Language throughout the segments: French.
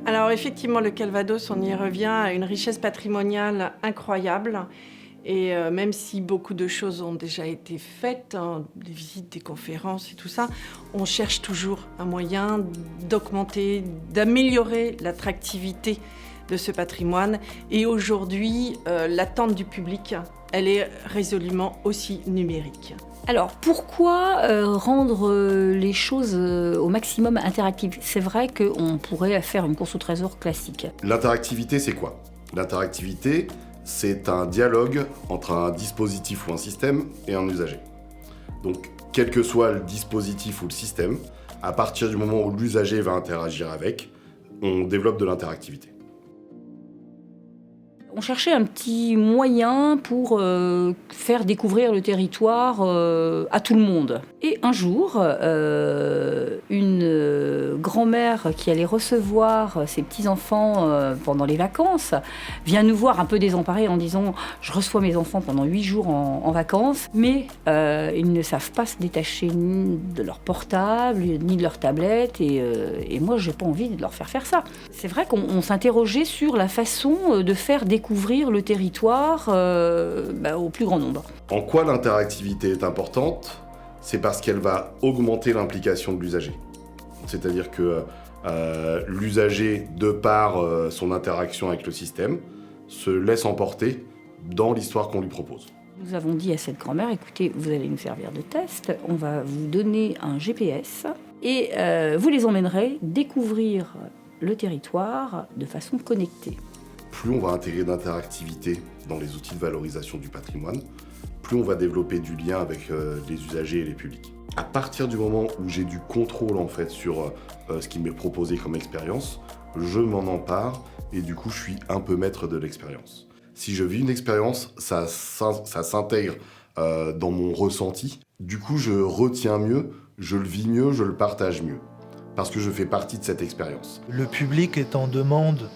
Alors effectivement, le Calvados, on y revient, a une richesse patrimoniale incroyable. Et même si beaucoup de choses ont déjà été faites, hein, des visites, des conférences et tout ça, on cherche toujours un moyen d'augmenter, d'améliorer l'attractivité de ce patrimoine. Et aujourd'hui, l'attente du public, elle est résolument aussi numérique. Alors, pourquoi rendre les choses au maximum interactives ? C'est vrai qu'on pourrait faire une course au trésor classique. L'interactivité, c'est quoi ? L'interactivité, c'est un dialogue entre un dispositif ou un système et un usager. Donc, quel que soit le dispositif ou le système, à partir du moment où l'usager va interagir avec, on développe de l'interactivité. On cherchait un petit moyen pour faire découvrir le territoire à tout le monde. Et un jour, une grand-mère qui allait recevoir ses petits-enfants pendant les vacances vient nous voir un peu désemparée en disant « Je reçois mes enfants pendant 8 jours en vacances, mais ils ne savent pas se détacher ni de leur portable, ni de leur tablette, et moi, j'ai pas envie de leur faire ça. » C'est vrai qu'on s'interrogeait sur la façon de faire découvrir le territoire au plus grand nombre. En quoi l'interactivité est importante ? C'est parce qu'elle va augmenter l'implication de l'usager. C'est-à-dire que l'usager, de par son interaction avec le système, se laisse emporter dans l'histoire qu'on lui propose. Nous avons dit à cette grand-mère, écoutez, vous allez nous servir de test, on va vous donner un GPS et vous les emmènerez découvrir le territoire de façon connectée. Plus on va intégrer d'interactivité dans les outils de valorisation du patrimoine, plus on va développer du lien avec les usagers et les publics. À partir du moment où j'ai du contrôle en fait sur ce qui m'est proposé comme expérience, je m'en empare et du coup je suis un peu maître de l'expérience. Si je vis une expérience, ça s'intègre dans mon ressenti. Du coup je retiens mieux, je le vis mieux, je le partage mieux. Parce que je fais partie de cette expérience. Le public est en demande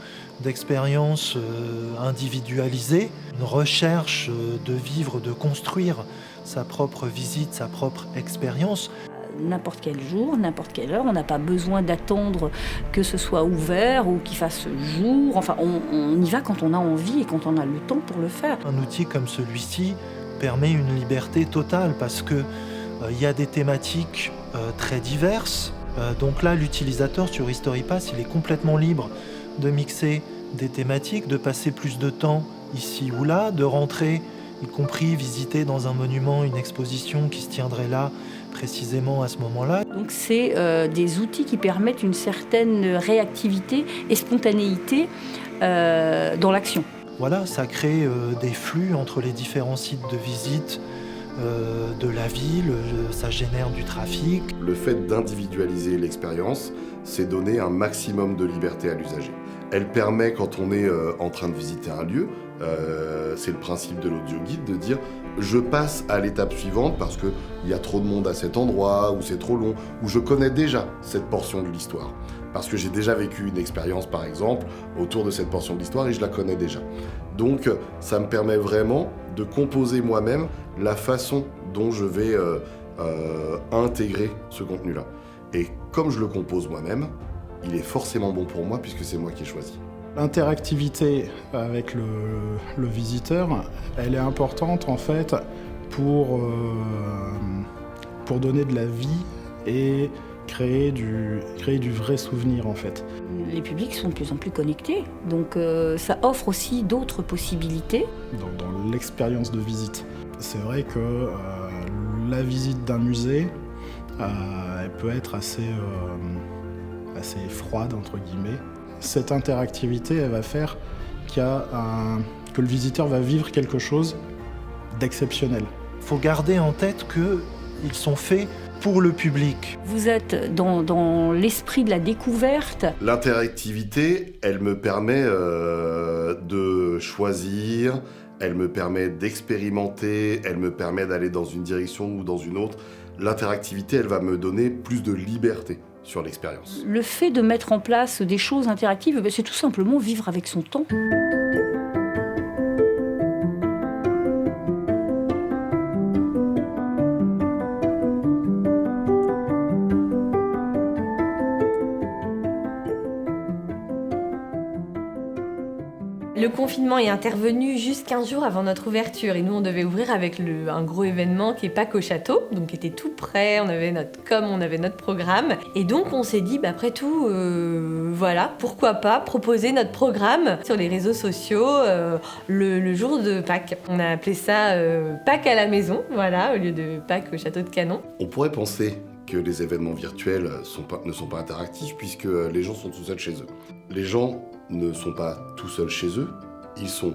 d'expériences individualisées, une recherche de vivre, de construire sa propre visite, sa propre expérience. N'importe quel jour, n'importe quelle heure, on n'a pas besoin d'attendre que ce soit ouvert ou qu'il fasse jour. Enfin, on y va quand on a envie et quand on a le temps pour le faire. Un outil comme celui-ci permet une liberté totale parce que y a des thématiques très diverses. Donc là, l'utilisateur sur HistoryPass, il est complètement libre de mixer des thématiques, de passer plus de temps ici ou là, de rentrer, y compris visiter dans un monument une exposition qui se tiendrait là, précisément à ce moment-là. Donc c'est des outils qui permettent une certaine réactivité et spontanéité dans l'action. Voilà, ça crée des flux entre les différents sites de visite de la ville, ça génère du trafic. Le fait d'individualiser l'expérience, c'est donner un maximum de liberté à l'usager. Elle permet, quand on est en train de visiter un lieu, c'est le principe de l'audioguide, de dire je passe à l'étape suivante parce qu'il y a trop de monde à cet endroit, ou c'est trop long, ou je connais déjà cette portion de l'histoire. Parce que j'ai déjà vécu une expérience, par exemple, autour de cette portion de l'histoire et je la connais déjà. Donc, ça me permet vraiment de composer moi-même la façon dont je vais intégrer ce contenu-là. Et comme je le compose moi-même, il est forcément bon pour moi puisque c'est moi qui ai choisi. L'interactivité avec le visiteur, elle est importante en fait pour donner de la vie et créer du vrai souvenir en fait. Les publics sont de plus en plus connectés, donc ça offre aussi d'autres possibilités. Dans l'expérience de visite. C'est vrai que la visite d'un musée, elle peut être assez froide entre guillemets. Cette interactivité, elle va faire que le visiteur va vivre quelque chose d'exceptionnel. Il faut garder en tête qu'ils sont faits pour le public. Vous êtes dans l'esprit de la découverte. L'interactivité, elle me permet de choisir, elle me permet d'expérimenter, elle me permet d'aller dans une direction ou dans une autre. L'interactivité, elle va me donner plus de liberté sur l'expérience. Le fait de mettre en place des choses interactives, c'est tout simplement vivre avec son temps. Le confinement est intervenu juste 15 jours avant notre ouverture et nous on devait ouvrir avec un gros événement qui est Pâques au château, donc qui était tout prêt, on avait notre com, on avait notre programme et donc on s'est dit après tout voilà, pourquoi pas proposer notre programme sur les réseaux sociaux le jour de Pâques. On a appelé ça Pâques à la maison, voilà, au lieu de Pâques au château de Canon. On pourrait penser que les événements virtuels ne sont pas interactifs puisque les gens sont tout seuls chez eux. Les gens ne sont pas tout seuls chez eux, ils sont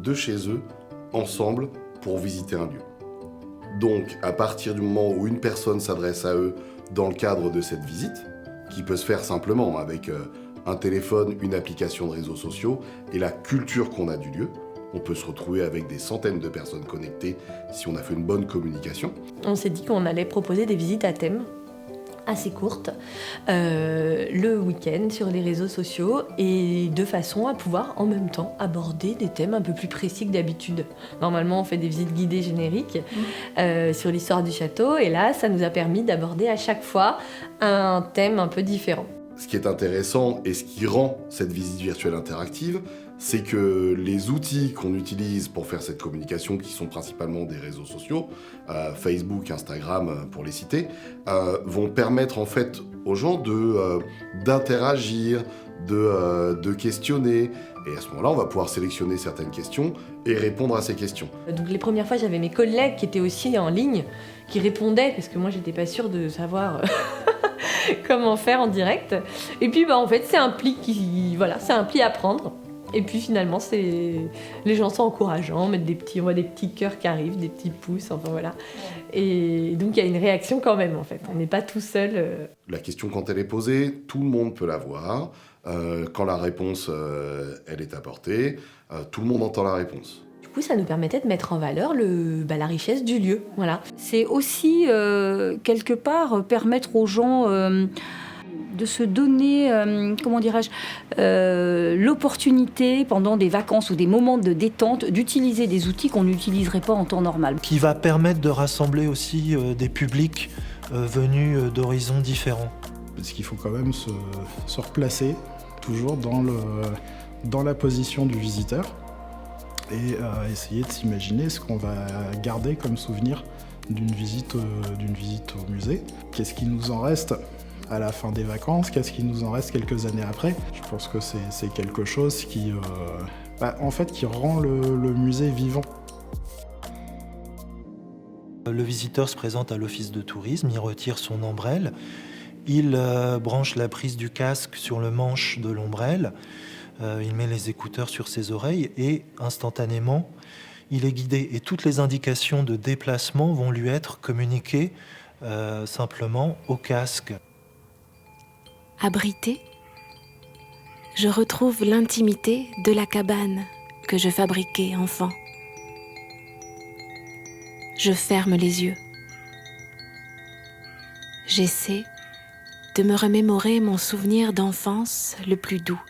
de chez eux, ensemble, pour visiter un lieu. Donc, à partir du moment où une personne s'adresse à eux dans le cadre de cette visite, qui peut se faire simplement avec un téléphone, une application de réseaux sociaux et la culture qu'on a du lieu, on peut se retrouver avec des centaines de personnes connectées si on a fait une bonne communication. On s'est dit qu'on allait proposer des visites à thème assez courtes le week-end sur les réseaux sociaux et de façon à pouvoir en même temps aborder des thèmes un peu plus précis que d'habitude. Normalement on fait des visites guidées génériques sur l'histoire du château et là ça nous a permis d'aborder à chaque fois un thème un peu différent. Ce qui est intéressant et ce qui rend cette visite virtuelle interactive, c'est que les outils qu'on utilise pour faire cette communication, qui sont principalement des réseaux sociaux, Facebook, Instagram pour les citer, vont permettre en fait aux gens d'interagir, de questionner. Et à ce moment-là, on va pouvoir sélectionner certaines questions et répondre à ces questions. Donc les premières fois, j'avais mes collègues qui étaient aussi en ligne, qui répondaient, parce que moi, j'étais pas sûre de savoir comment faire en direct. Et puis, en fait, c'est un pli c'est un pli à prendre. Et puis finalement, les gens sont encourageants, on voit des petits cœurs qui arrivent, des petits pouces, enfin voilà. Et donc il y a une réaction quand même en fait, on n'est pas tout seul. La question quand elle est posée, tout le monde peut la voir. Quand la réponse elle est apportée, tout le monde entend la réponse. Du coup, ça nous permettait de mettre en valeur la richesse du lieu, voilà. C'est aussi quelque part permettre aux gens de se donner, l'opportunité pendant des vacances ou des moments de détente d'utiliser des outils qu'on n'utiliserait pas en temps normal. Qui va permettre de rassembler aussi des publics venus d'horizons différents. Parce qu'il faut quand même se replacer toujours dans la position du visiteur et essayer de s'imaginer ce qu'on va garder comme souvenir d'une visite au musée. Qu'est-ce qui nous en reste à la fin des vacances, qu'est-ce qui nous en reste quelques années après. Je pense que c'est quelque chose qui rend le musée vivant. Le visiteur se présente à l'office de tourisme, il retire son ombrelle, il branche la prise du casque sur le manche de l'ombrelle, il met les écouteurs sur ses oreilles et instantanément, il est guidé. Et toutes les indications de déplacement vont lui être communiquées simplement au casque. Abrité, je retrouve l'intimité de la cabane que je fabriquais enfant. Je ferme les yeux. J'essaie de me remémorer mon souvenir d'enfance le plus doux.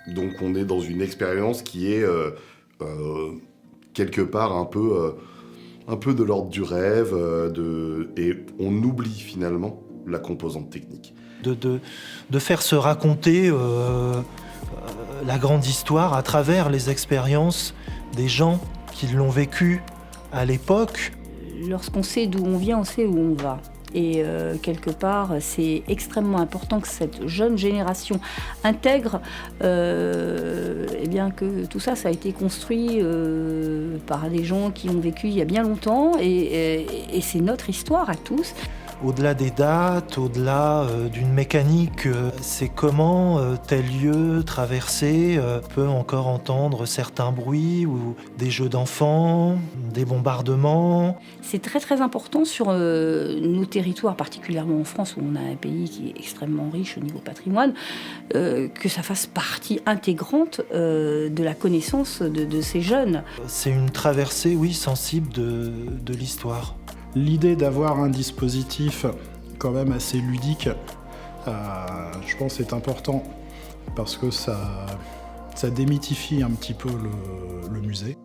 Donc on est dans une expérience qui est quelque part un peu de l'ordre du rêve, et on oublie finalement la composante technique. De faire se raconter la grande histoire à travers les expériences des gens qui l'ont vécu à l'époque. Lorsqu'on sait d'où on vient, on sait où on va. Et quelque part, c'est extrêmement important que cette jeune génération intègre que tout ça, ça a été construit par des gens qui ont vécu il y a bien longtemps et c'est notre histoire à tous. Au-delà des dates, au-delà d'une mécanique, c'est comment tel lieu traversé peut encore entendre certains bruits ou des jeux d'enfants, des bombardements. C'est très très important sur nos territoires, particulièrement en France où on a un pays qui est extrêmement riche au niveau patrimoine, que ça fasse partie intégrante de la connaissance de ces jeunes. C'est une traversée, oui, sensible de l'histoire. L'idée d'avoir un dispositif quand même assez ludique, je pense est important parce que ça démythifie un petit peu le musée.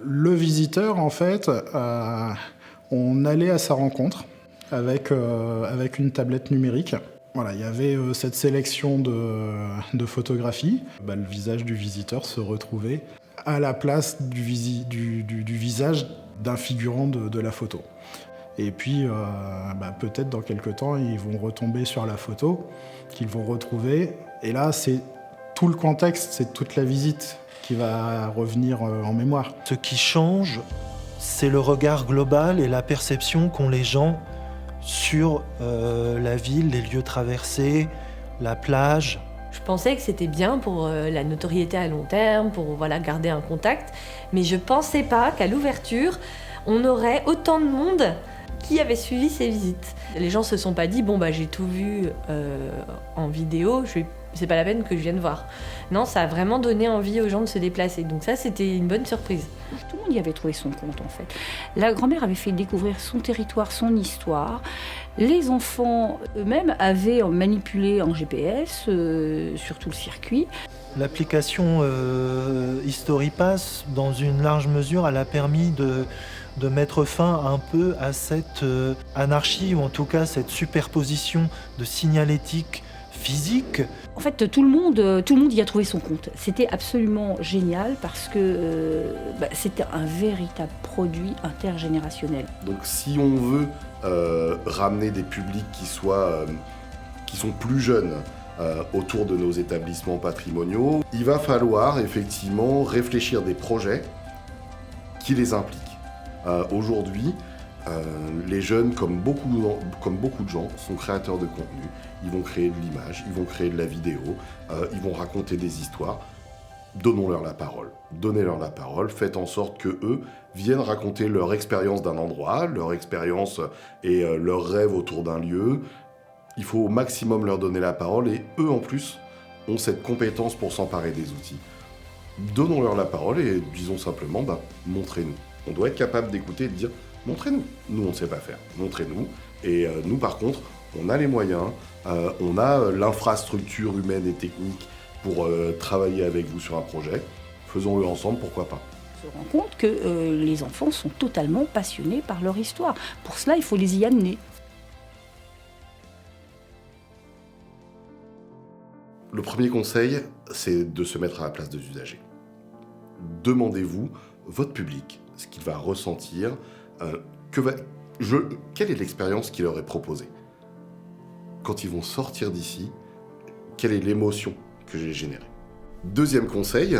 Le visiteur, en fait, on allait à sa rencontre avec une tablette numérique. Voilà, il y avait cette sélection de photographies. Le visage du visiteur se retrouvait à la place du visage d'un figurant de la photo. Et puis, peut-être dans quelques temps, ils vont retomber sur la photo qu'ils vont retrouver. Et là, c'est tout le contexte, c'est toute la visite qui va revenir en mémoire. Ce qui change, c'est le regard global et la perception qu'ont les gens sur la ville, les lieux traversés, la plage. Je pensais que c'était bien pour la notoriété à long terme, pour garder un contact, mais je pensais pas qu'à l'ouverture, on aurait autant de monde qui avait suivi ces visites. Les gens se sont pas dit, j'ai tout vu en vidéo, c'est pas la peine que je vienne voir. Non, ça a vraiment donné envie aux gens de se déplacer. Donc ça, c'était une bonne surprise. Tout le monde y avait trouvé son compte, en fait. La grand-mère avait fait découvrir son territoire, son histoire. Les enfants eux-mêmes avaient manipulé en GPS sur tout le circuit. L'application HistoryPass, dans une large mesure, elle a permis de mettre fin un peu à cette anarchie, ou en tout cas cette superposition de signalétique physique. En fait, tout le monde y a trouvé son compte. C'était absolument génial parce que c'était un véritable produit intergénérationnel. Donc si on veut ramener des publics qui sont plus jeunes autour de nos établissements patrimoniaux, il va falloir effectivement réfléchir des projets qui les impliquent. Aujourd'hui, les jeunes, comme beaucoup de gens, sont créateurs de contenu. Ils vont créer de l'image, ils vont créer de la vidéo, ils vont raconter des histoires. Donnons-leur la parole. Donnez-leur la parole. Faites en sorte qu'eux viennent raconter leur expérience d'un endroit, leur expérience et leurs rêves autour d'un lieu. Il faut au maximum leur donner la parole et eux, en plus, ont cette compétence pour s'emparer des outils. Donnons-leur la parole et disons simplement, montrez-nous. On doit être capable d'écouter et de dire « montrez-nous ». Nous, on ne sait pas faire. Montrez-nous. Et nous, par contre, on a les moyens, on a l'infrastructure humaine et technique pour travailler avec vous sur un projet. Faisons-le ensemble, pourquoi pas. On se rend compte que les enfants sont totalement passionnés par leur histoire. Pour cela, il faut les y amener. Le premier conseil, c'est de se mettre à la place des usagers. Demandez-vous, votre public, ce qu'il va ressentir, quelle est l'expérience qui leur est proposée. Quand ils vont sortir d'ici, quelle est l'émotion que j'ai générée. Deuxième conseil,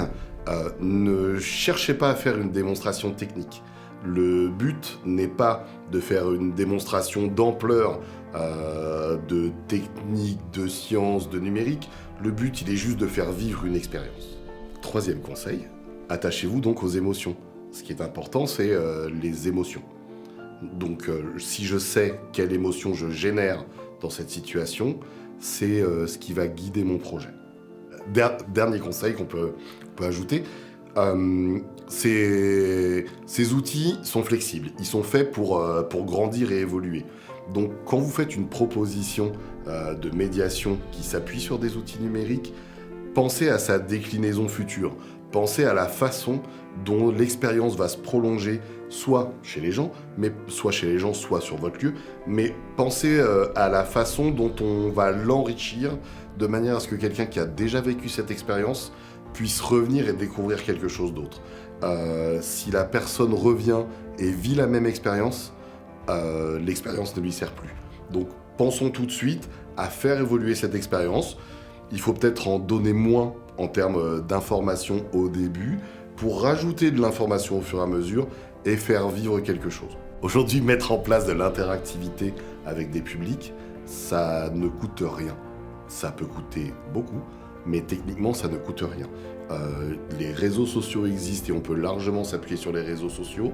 ne cherchez pas à faire une démonstration technique. Le but n'est pas de faire une démonstration d'ampleur, de technique, de science, de numérique. Le but, il est juste de faire vivre une expérience. Troisième conseil, attachez-vous donc aux émotions. Ce qui est important, c'est les émotions. Donc, si je sais quelle émotion je génère dans cette situation, c'est ce qui va guider mon projet. Dernier conseil qu'on peut ajouter, ces outils sont flexibles. Ils sont faits pour grandir et évoluer. Donc, quand vous faites une proposition de médiation qui s'appuie sur des outils numériques, pensez à sa déclinaison future. Pensez à la façon dont l'expérience va se prolonger, soit chez les gens, soit sur votre lieu, mais pensez à la façon dont on va l'enrichir de manière à ce que quelqu'un qui a déjà vécu cette expérience puisse revenir et découvrir quelque chose d'autre. Si la personne revient et vit la même expérience, l'expérience ne lui sert plus. Donc pensons tout de suite à faire évoluer cette expérience. Il faut peut-être en donner moins en termes d'information au début, pour rajouter de l'information au fur et à mesure et faire vivre quelque chose. Aujourd'hui, mettre en place de l'interactivité avec des publics, ça ne coûte rien. Ça peut coûter beaucoup, mais techniquement, ça ne coûte rien. Les réseaux sociaux existent et on peut largement s'appuyer sur les réseaux sociaux.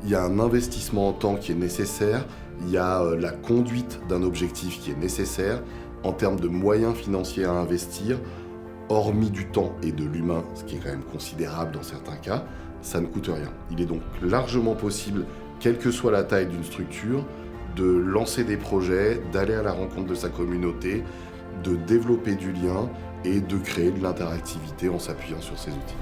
Il y a un investissement en temps qui est nécessaire, il y a la conduite d'un objectif qui est nécessaire. En termes de moyens financiers à investir, hormis du temps et de l'humain, ce qui est quand même considérable dans certains cas, ça ne coûte rien. Il est donc largement possible, quelle que soit la taille d'une structure, de lancer des projets, d'aller à la rencontre de sa communauté, de développer du lien et de créer de l'interactivité en s'appuyant sur ces outils.